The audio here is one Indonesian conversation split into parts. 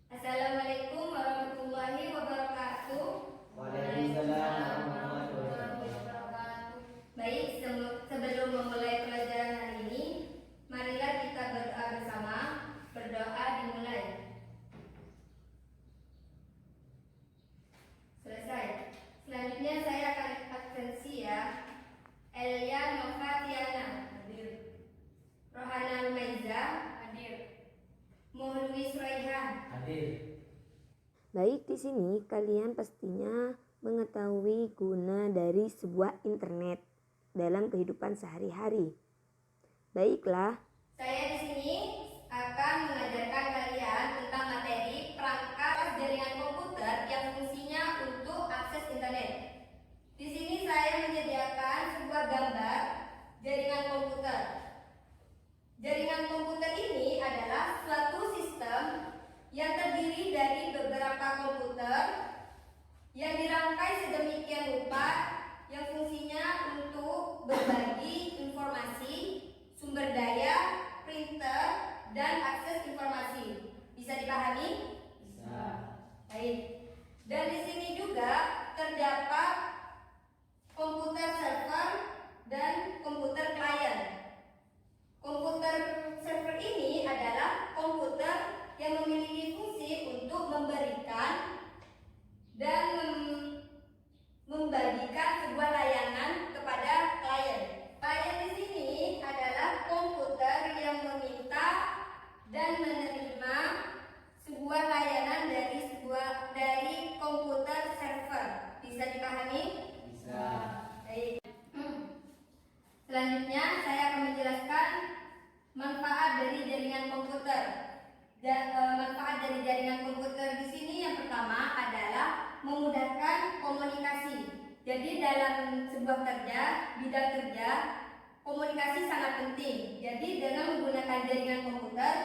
Assalamualaikum warahmatullahi wabarakatuh. Waalaikumsalam warahmatullahi Wabarakatuh. Baik, sebelum memulai pelajaran hari ini, marilah kita berdoa bersama. Berdoa dimulai. Selesai. Selanjutnya saya akan absensi ya. Elia Novatiana hadir. Rohana Maiza hadir. Muhlwi Suraihan hadir. Baik, di sini kalian pastinya mengetahui guna dari sebuah internet dalam kehidupan sehari-hari. Baiklah, saya di sini akan mengajarkan kalian tentang materi perangkat jaringan komputer yang fungsinya untuk akses internet. Di sini saya menyediakan sebuah gambar jaringan komputer. Jaringan komputer ini adalah suatu sistem yang terdiri dari beberapa komputer yang dirangkai sedemikian rupa yang fungsinya untuk berbagi informasi, sumber daya, printer, dan akses informasi. Bisa dipahami? Bisa. Baik. Dan di sini juga terdapat komputer server dan komputer klien. Komputer server ini adalah komputer yang memiliki fungsi untuk memberikan dan membagikan sebuah layanan kepada klien. Klien di sini adalah komputer yang meminta dan menerima sebuah layanan dari komputer server. Bisa dipahami? Bisa. Baik. Selanjutnya saya akan menjelaskan manfaat dari jaringan komputer. Manfaat dari jaringan komputer di sini yang pertama adalah memudahkan komunikasi. Jadi dalam sebuah bidang kerja, komunikasi sangat penting. Jadi dengan menggunakan jaringan komputer,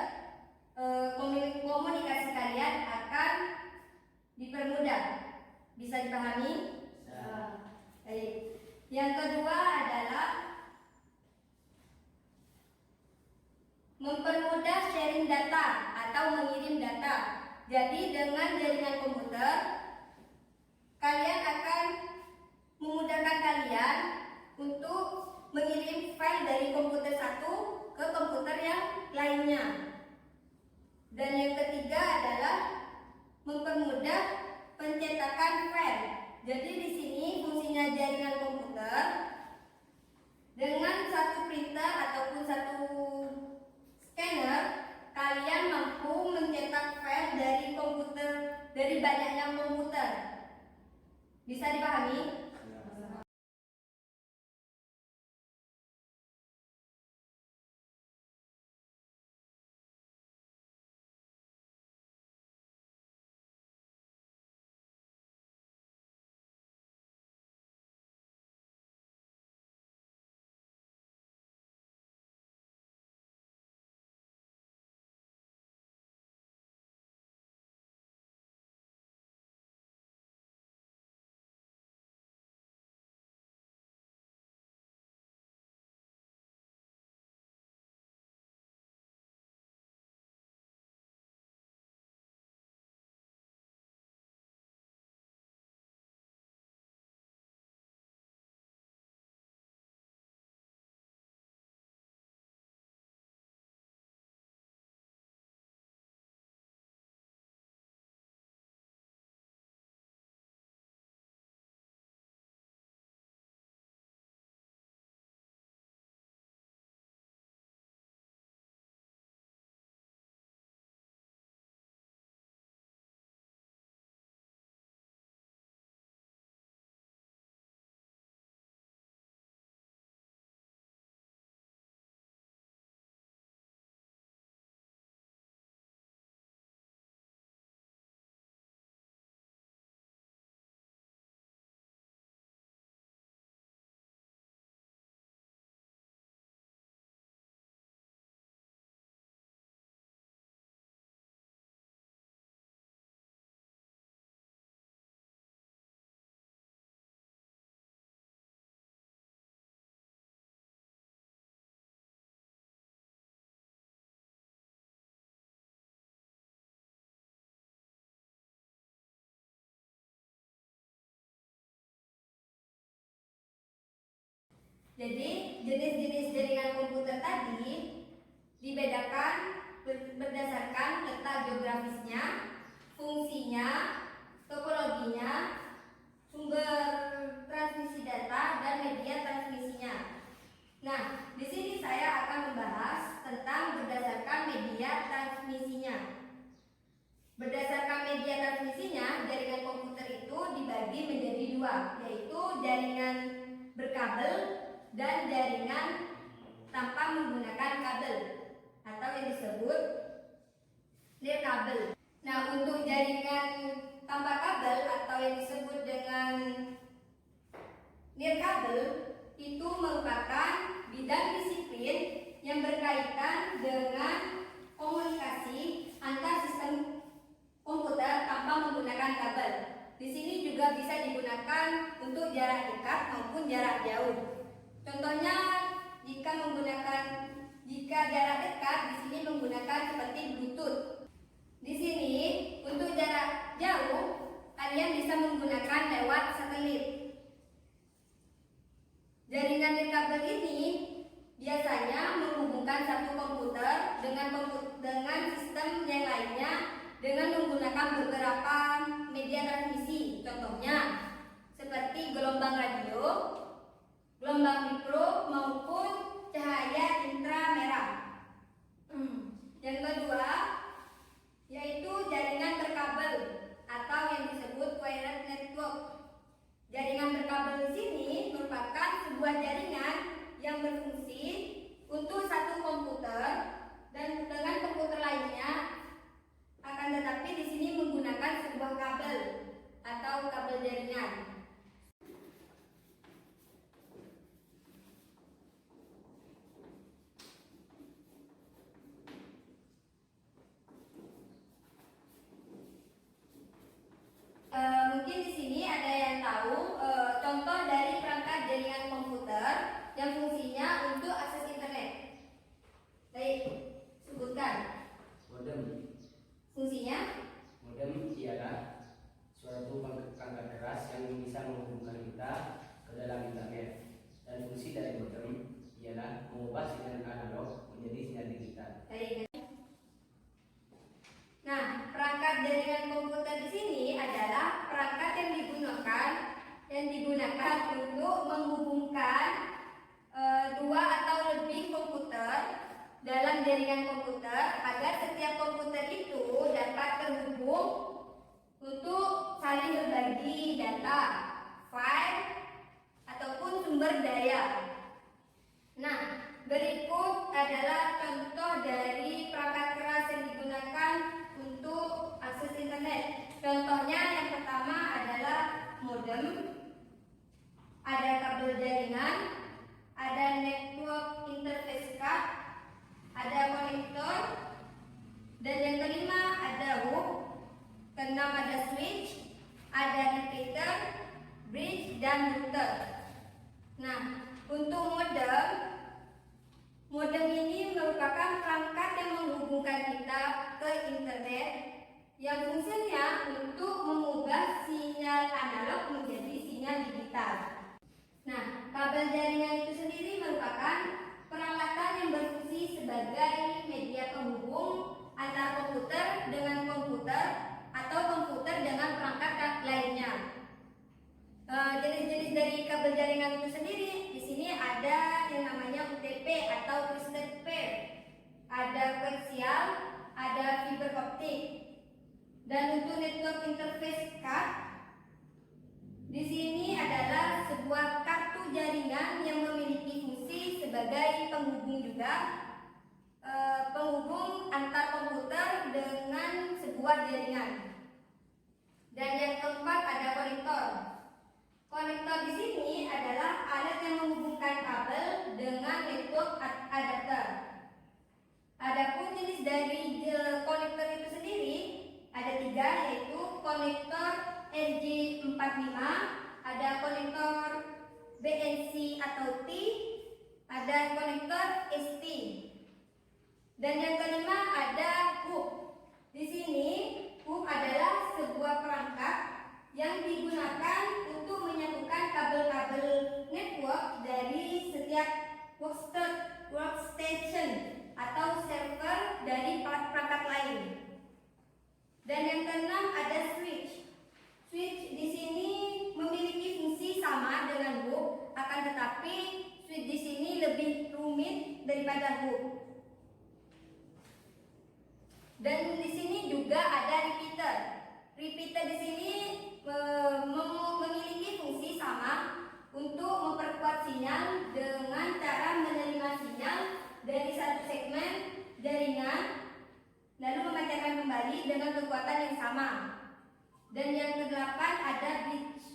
komunikasi kalian akan dipermudah. Bisa dipahami? Bisa. Baik. Yang kedua adalah mempermudah sharing data atau mengirim data. Jadi dengan jaringan komputer, kalian akan memudahkan kalian untuk mengirim file dari komputer satu ke komputer yang lainnya. Dan yang ketiga adalah mempermudah pencetakan file. Jadi di sini fungsinya jaringan komputer dengan satu printer ataupun satu scanner, kalian mampu mencetak file dari banyaknya komputer. Bisa dipahami? Jadi jenis-jenis jaringan komputer tadi dibedakan berdasarkan letak geografisnya, fungsinya, topologinya, sumber transmisi data, dan media transmisinya. Nah, di sini saya akan membahas tentang berdasarkan media transmisinya. Berdasarkan media transmisinya, jaringan komputer itu dibagi menjadi dua, yaitu jaringan berkabel dan jaringan tanpa menggunakan kabel atau yang disebut nirkabel. Nah, untuk jaringan tanpa kabel atau yang disebut dengan nirkabel itu merupakan bidang disiplin yang berkaitan dengan komunikasi antar sistem komputer tanpa menggunakan kabel. Di sini juga bisa digunakan untuk jarak dekat maupun jarak jauh. Contohnya jika jarak dekat di sini menggunakan seperti Bluetooth. Di sini untuk jarak jauh kalian bisa menggunakan lewat satelit. Jaringan nirkabel ini biasanya menghubungkan satu komputer dengan sistem yang lainnya dengan menggunakan beberapa media transmisi. Contohnya seperti gelombang radio, gelombang mikro maupun cahaya inframerah. Yang kedua yaitu jaringan berkabel atau yang disebut wired network. Jaringan berkabel di sini merupakan sebuah jaringan yang berfungsi untuk satu komputer dan dengan komputer lainnya, akan tetapi di sini menggunakan sebuah kabel atau kabel jaringan. Mungkin di sini ada yang tahu contoh dari perangkat jaringan komputer yang fungsinya untuk akses internet. Baik, sebutkan. Modem. Fungsinya? Modem ialah suatu perangkat keras yang bisa menghubungkan kita ke dalam internet. Dan fungsi dari modem ialah mengubah sinyal analog menjadi sinyal digital. Baik. Nah, perangkat jaringan komputer di sini adalah perangkat yang digunakan untuk menghubungkan dua atau lebih komputer dalam jaringan komputer agar setiap komputer itu dapat terhubung untuk saling berbagi data, file, ataupun sumber daya. Nah, berikut adalah contoh dari perangkat keras yang digunakan untuk akses internet. Contohnya yang pertama adalah modem, ada kabel jaringan, ada network interface card, ada konektor, dan yang kelima ada hub, keenam ada switch, ada repeater, bridge, dan router. Nah, untuk modem ini merupakan perangkat yang menghubungkan kita ke internet yang fungsinya untuk mengubah sinyal analog menjadi sinyal digital. Nah, kabel jaringan itu sendiri merupakan peralatan yang berfungsi sebagai media penghubung antara komputer dengan komputer atau komputer dengan perangkat lainnya. Jenis-jenis dari kabel jaringan itu sendiri di sini ada yang namanya UTP atau twisted pair, ada koaksial, ada fiber optik. Dan untuk network interface card di sini adalah sebuah kartu jaringan yang memiliki fungsi sebagai penghubung juga, penghubung antar komputer dengan sebuah jaringan. Dan yang keempat ada konektor. Konektor di sini adalah alat yang menghubungkan kabel dengan network adapter. Adapun jenis dari konektor itu sendiri ada tiga, yaitu konektor RJ45, ada konektor BNC atau T, ada konektor ST. Dan yang kelima ada hub. Di sini hub adalah sebuah perangkat yang digunakan untuk menyambungkan kabel-kabel network dari setiap workstation atau server dari perangkat lain. Dan yang keenam ada switch. Switch di sini memiliki fungsi sama dengan hub, akan tetapi switch di sini lebih rumit daripada hub. Dan di sini juga ada repeater. Repeater di sini memiliki fungsi sama untuk memperkuat sinyal dengan cara menerima sinyal dari satu segmen jaringan lalu memancarkan kembali dengan kekuatan yang sama. Dan yang kedelapan ada bridge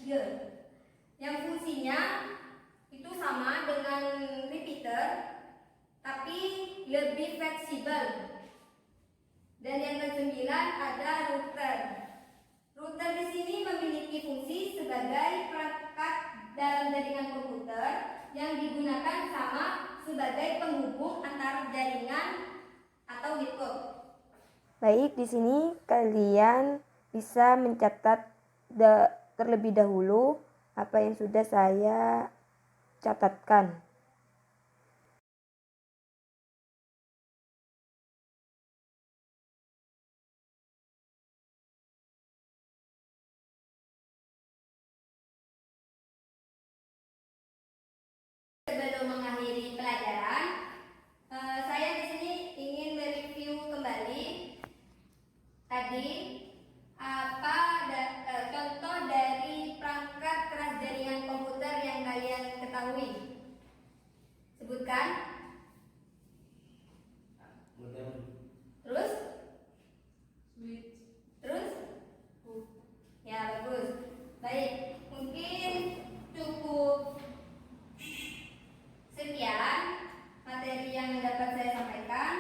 gear yang fungsinya itu sama dengan repeater tapi lebih fleksibel. Dan yang kesembilan ada router. Router di sini memiliki fungsi sebagai perangkat dalam jaringan komputer yang digunakan sama sebagai penghubung antara jaringan atau network. Baik, di sini kalian bisa mencatat terlebih dahulu apa yang sudah saya catatkan. Sebelum mengakhiri pelajaran, saya di sini ingin mereview kembali tadi contoh dari perangkat keras jaringan komputer yang kalian ketahui. Sebutkan. Modem. Terus? Terus? Ya, bagus. Baik, mungkin cukup sekian materi yang dapat saya sampaikan.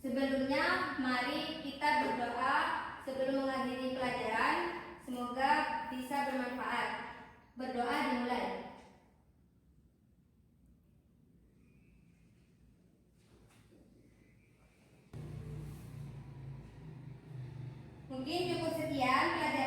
Sebelumnya, mari kita berdoa sebelum mengakhiri pelajaran. Semoga bisa bermanfaat. Berdoa dimulai. Mungkin cukup sekian pelajaran